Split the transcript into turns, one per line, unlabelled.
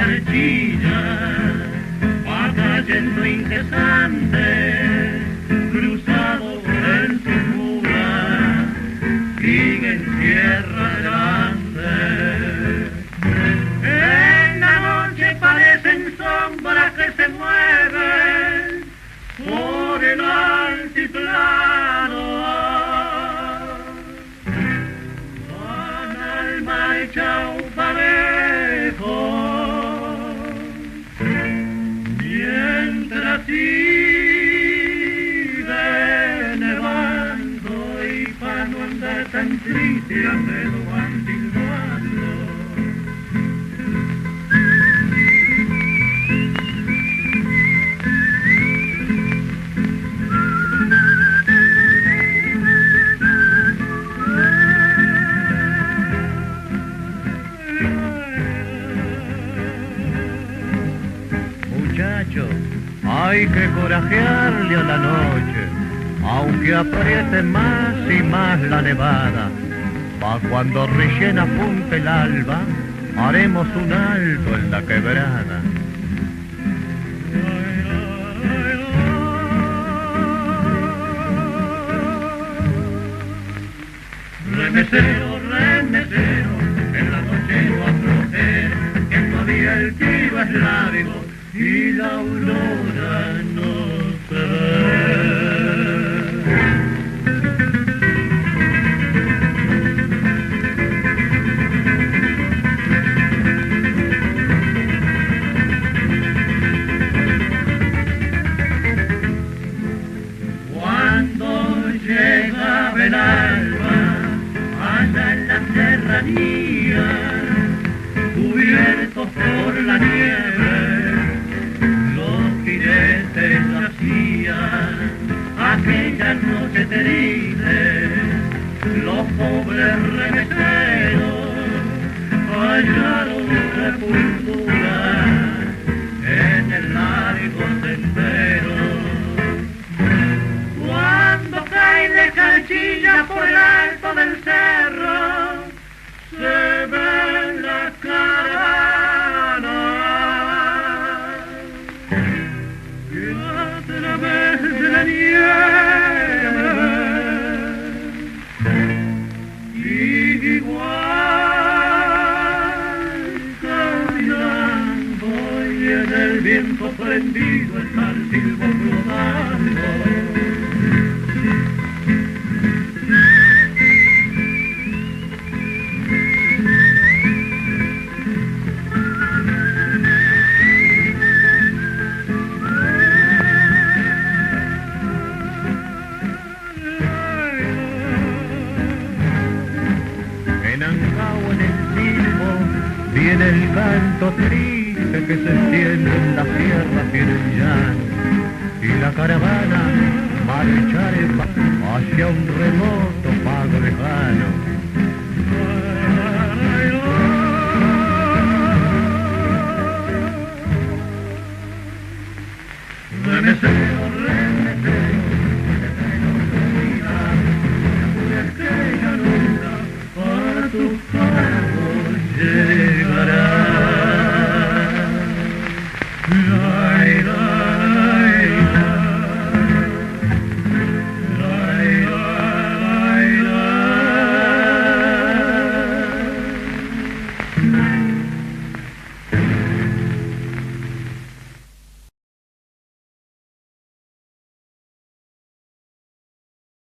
archilla va cayendo incesante, cruzado en su mula, sigue en tierra grande. En la noche parecen sombras que se mueven por el altiplano. Van al marchao parejo, mientras sigue nevando, y para no andar tan triste a lo van silbando.
Muchachos, hay que corajearle a la noche, aunque apriete más y más la nevada. Pa' cuando recién apunte el alba, haremos un alto en la quebrada.
Remesero, remesero, en la noche no aflojero, que todavía el tiro es largo y la aurora no se ve. Cuando llegaba el alba, allá en la serranía, cubiertos por la nieve, los jinetes hacían aquella noche triste. Los pobres remeseros hallaron sepultura en el largo sendero. Cuando cae de calchilla por el alto del cerro, se ve la caravana que a través de la nieve igual caminando, y en el viento prendido está el silbo rodando.
Ancao en el silbo viene el canto triste que se extiende en las tierras y en el llano, y la caravana marchará hacia un remoto pago lejano.
Remesero, remesero, aquella nunca para tu pago llegará. Lai, lai, lai, lai, lai, lai.